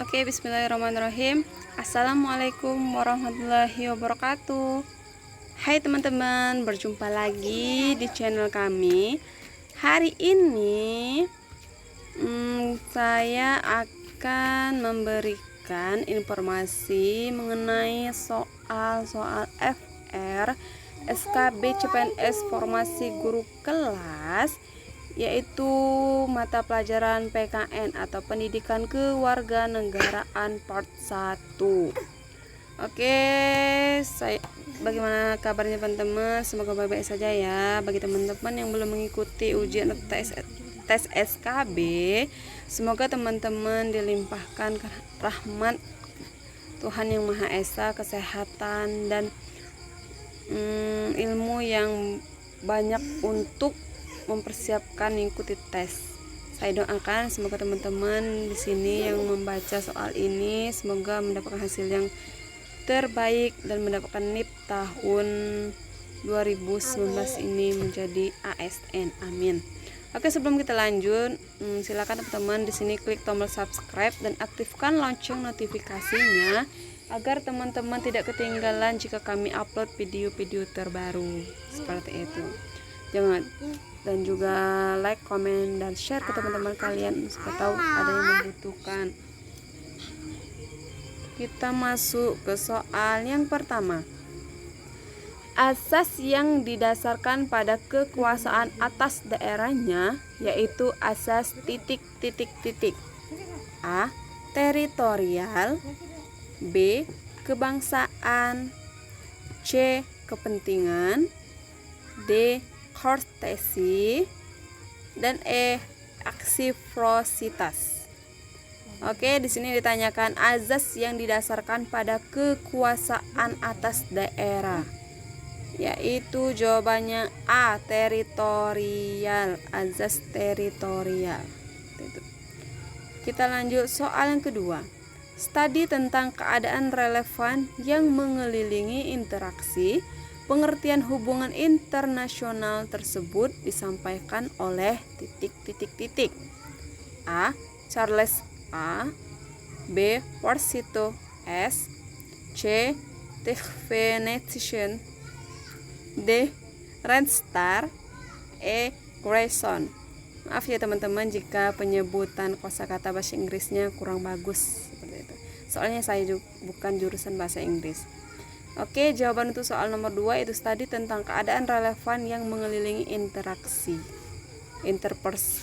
Oke, bismillahirrahmanirrahim. Assalamualaikum warahmatullahi wabarakatuh. Hai teman-teman, berjumpa lagi di channel kami. Hari ini saya akan memberikan informasi mengenai soal-soal FR SKB CPNS Formasi Guru Kelas, yaitu mata pelajaran PKN atau Pendidikan Kewarganegaraan Part 1. Oke, bagaimana kabarnya teman-teman? Semoga baik-baik saja ya. Bagi teman-teman yang belum mengikuti ujian atau tes SKB, semoga teman-teman dilimpahkan rahmat Tuhan Yang Maha Esa, kesehatan dan ilmu yang banyak untuk mempersiapkan mengikuti tes. Saya doakan semoga teman-teman di sini yang membaca soal ini semoga mendapatkan hasil yang terbaik dan mendapatkan NIP tahun 2019 ini menjadi ASN. Amin. Oke, sebelum kita lanjut, silakan teman-teman di sini klik tombol subscribe dan aktifkan lonceng notifikasinya agar teman-teman tidak ketinggalan jika kami upload video-video terbaru seperti itu. Dan juga like, komen, dan share ke teman-teman kalian supaya tahu ada yang membutuhkan. Kita masuk ke soal yang pertama. Asas yang didasarkan pada kekuasaan atas daerahnya yaitu asas titik-titik-titik. A. Teritorial. B. Kebangsaan. C. Kepentingan. D. Kortesi, dan E. Aksiprositas. Oke, di sini ditanyakan azas yang didasarkan pada kekuasaan atas daerah, yaitu jawabannya A. Teritorial, azas teritorial. Kita lanjut soal yang kedua. Studi tentang keadaan relevan yang mengelilingi interaksi pengertian hubungan internasional tersebut disampaikan oleh titik-titik-titik. A. Charles A. B. Warsito S. C. Tichvenetian. D. Rendstar. E. Grayson. Maaf ya teman-teman jika penyebutan kosakata bahasa Inggrisnya kurang bagus seperti itu. Soalnya saya bukan jurusan bahasa Inggris. Oke, jawaban untuk soal nomor 2 itu studi tentang keadaan relevan yang mengelilingi interaksi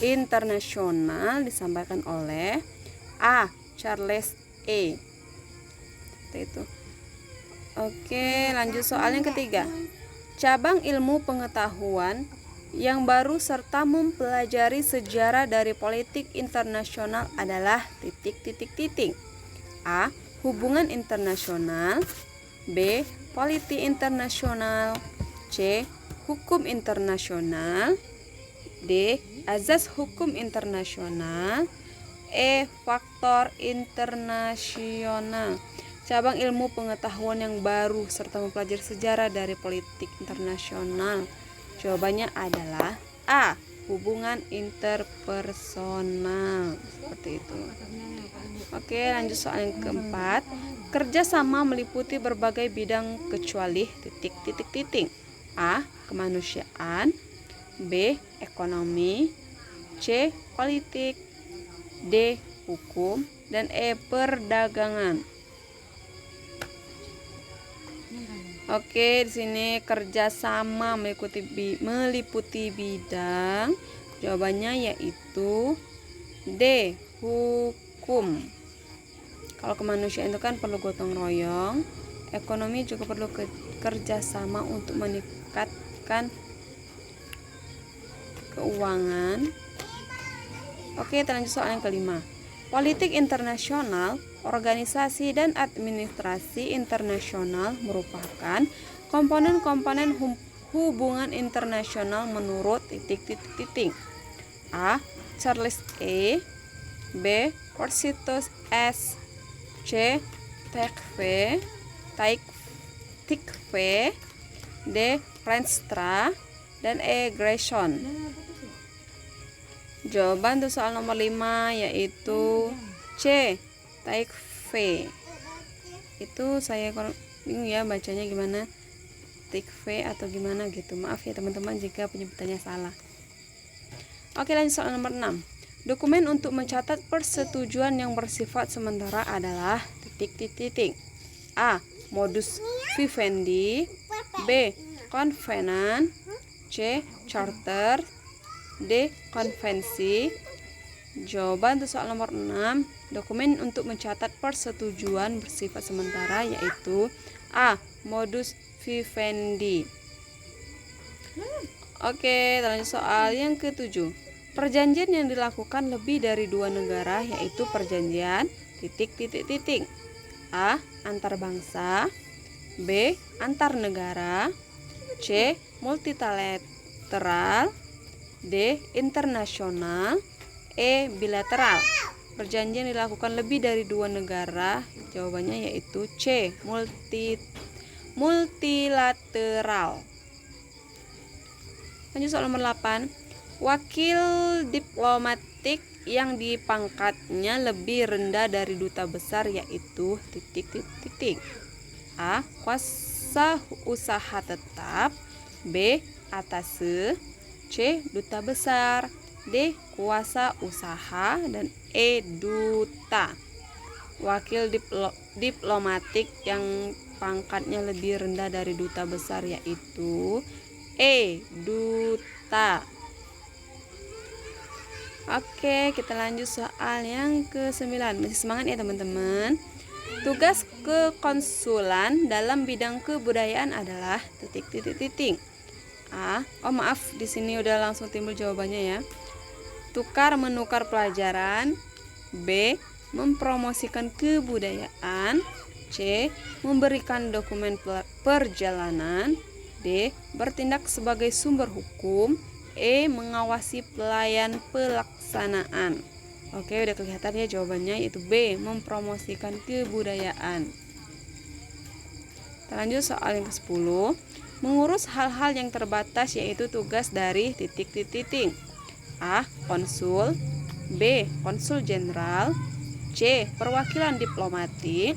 internasional disampaikan oleh A. Charles E. Itu. Oke, lanjut soal yang ketiga. Cabang ilmu pengetahuan yang baru serta mempelajari sejarah dari politik internasional adalah titik-titik-titik. A. Hubungan internasional. B. Politik internasional. C. Hukum internasional. D. Azas hukum internasional. E. Faktor internasional. Cabang ilmu pengetahuan yang baru serta mempelajari sejarah dari politik internasional. Jawabannya adalah A. Hubungan interpersonal. Seperti itu. Oke, lanjut soal yang keempat. Kerjasama meliputi berbagai bidang kecuali titik-titik-titik. A. Kemanusiaan. B. Ekonomi. C. Politik. D. Hukum. Dan E. Perdagangan. Oke, di sini kerjasama meliputi bidang. Jawabannya yaitu D. Hukum. Kalau kemanusiaan itu kan perlu gotong royong, ekonomi juga perlu kerjasama untuk meningkatkan keuangan. Oke, lanjut soal yang kelima. Politik internasional, organisasi dan administrasi internasional merupakan komponen-komponen hubungan internasional menurut titik-titik-titik. A. Charles E. B. Warsito S. C. Tikve. D. Rendstra. Dan E. Grayson. Jawaban untuk soal nomor 5 yaitu C. Taekfe. Itu saya bingung ya bacanya gimana, Taekfe atau gimana gitu. Maaf ya teman-teman jika penyebutannya salah. Oke, lanjut soal nomor 6. Dokumen untuk mencatat persetujuan yang bersifat sementara adalah A. Modus vivendi, B. Covenant, C. Charter, D. Konvensi. Jawaban untuk soal nomor 6, dokumen untuk mencatat persetujuan bersifat sementara yaitu A. Modus vivendi. Oke, lanjut soal yang ke-7. Perjanjian yang dilakukan lebih dari 2 negara yaitu perjanjian ... A. Antar bangsa, B. Antar negara, C. Multilateral, D. Internasional, E. Bilateral. Perjanjian dilakukan lebih dari 2 negara, jawabannya yaitu C. Multilateral. Lanjut soal nomor 8. Wakil diplomatik yang dipangkatnya lebih rendah dari duta besar yaitu A. Kuasa usaha tetap, B. Atase, C. Duta besar, D. Kuasa usaha, dan E. Duta. Wakil diplomatik yang pangkatnya lebih rendah dari duta besar yaitu E. Duta. Oke, kita lanjut soal yang ke-9. Masih semangat ya teman-teman. Tugas kekonsulan dalam bidang kebudayaan adalah A. Di sini udah langsung timbul jawabannya ya. Tukar menukar pelajaran, B. Mempromosikan kebudayaan, C. Memberikan dokumen perjalanan, D. Bertindak sebagai sumber hukum, E. Mengawasi pelayan pelaksanaan. Oke, udah kelihatan ya jawabannya yaitu B. Mempromosikan kebudayaan. Kita lanjut soal yang ke-10. Mengurus hal-hal yang terbatas yaitu tugas dari A. Konsul, B. Konsul jenderal, C. Perwakilan diplomatik,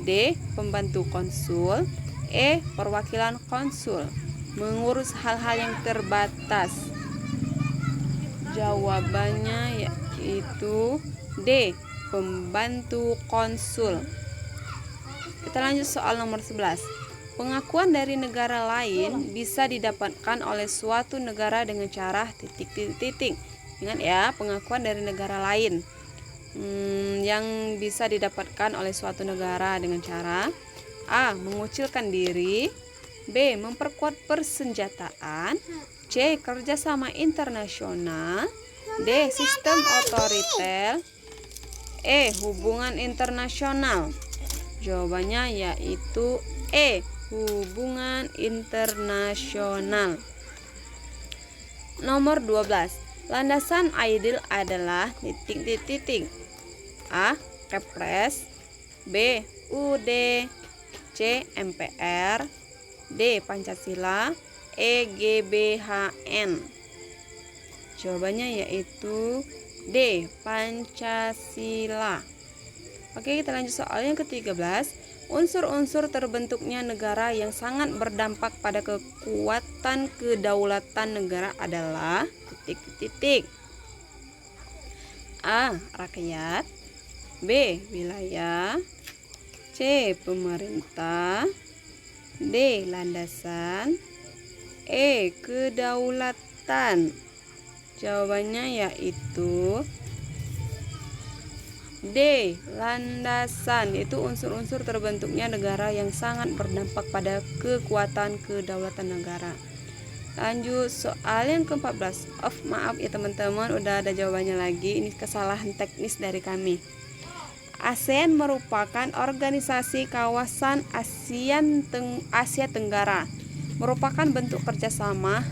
D. Pembantu konsul, E. Perwakilan konsul. Mengurus hal-hal yang terbatas, jawabannya yaitu D. Pembantu konsul. Kita lanjut soal nomor 11. Pengakuan dari negara lain bisa didapatkan oleh suatu negara dengan cara Ingat ya, pengakuan dari negara lain yang bisa didapatkan oleh suatu negara dengan cara A. Mengucilkan diri, B. Memperkuat persenjataan, C. Kerjasama internasional, D. Sistem otoriter, E. Hubungan internasional. Jawabannya yaitu E. Hubungan internasional. Nomor 12. Landasan ideal adalah A. Kepres, B. UUD, C. MPR, D. Pancasila, E. GBHN. Jawabannya yaitu D. Pancasila. Oke, kita lanjut soal yang ke-13. Unsur-unsur terbentuknya negara yang sangat berdampak pada kekuatan kedaulatan negara adalah A. Rakyat, B. Wilayah, C. Pemerintah, D. Landasan, E. Kedaulatan. Jawabannya yaitu D. Landasan. Itu unsur-unsur terbentuknya negara yang sangat berdampak pada kekuatan kedaulatan negara. Lanjut soal yang ke-14. Maaf ya teman-teman, udah ada jawabannya lagi. Ini kesalahan teknis dari kami. ASEAN merupakan organisasi kawasan Asia Tenggara. Merupakan bentuk kerjasama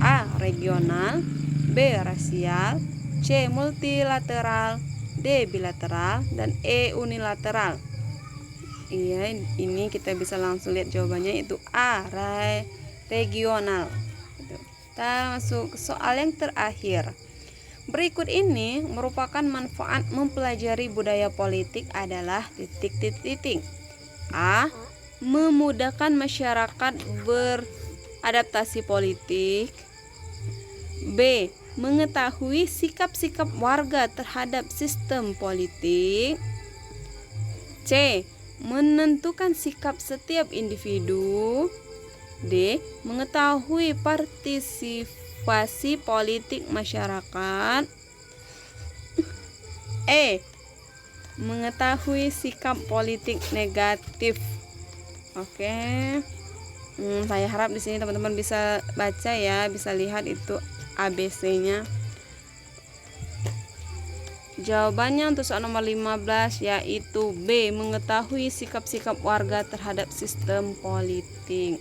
A. Regional, B. Rasial, C. Multilateral, D. Bilateral, dan E. Unilateral. Iya, ini kita bisa langsung lihat jawabannya itu A. Regional. Kita masuk ke soal yang terakhir. Berikut ini merupakan manfaat mempelajari budaya politik adalah titik. A. Memudahkan masyarakat beradaptasi politik. B. Mengetahui sikap-sikap warga terhadap sistem politik. C. Menentukan sikap setiap individu. D. Mengetahui partisipasi politik masyarakat. E. Mengetahui sikap politik negatif. Oke. Saya harap di sini teman-teman bisa baca ya, bisa lihat itu ABC-nya. Jawabannya untuk soal nomor 15 yaitu B. Mengetahui sikap-sikap warga terhadap sistem politik.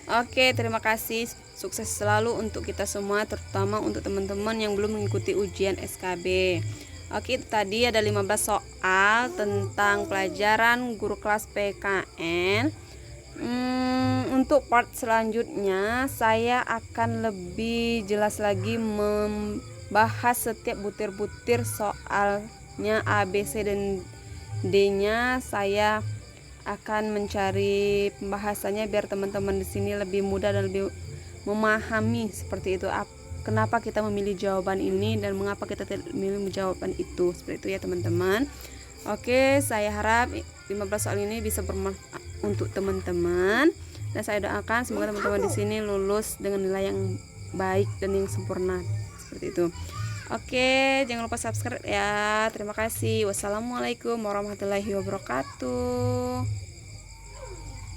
Oke, terima kasih. Sukses selalu untuk kita semua, terutama untuk teman-teman yang belum mengikuti ujian SKB. Oke, tadi ada 15 soal tentang pelajaran guru kelas PKN. Untuk part selanjutnya saya akan lebih jelas lagi membahas setiap butir-butir soalnya A, B, C, dan D-nya. Saya akan mencari pembahasannya biar teman-teman di sini lebih mudah dan lebih memahami seperti itu. Kenapa kita memilih jawaban ini dan mengapa kita tidak memilih jawaban itu, seperti itu ya teman-teman. Oke, saya harap 15 soal ini bisa bermanfaat untuk teman-teman dan saya doakan semoga teman-teman di sini lulus dengan nilai yang baik dan yang sempurna, seperti itu. Oke, jangan lupa subscribe ya. Terima kasih. Wassalamualaikum warahmatullahi wabarakatuh.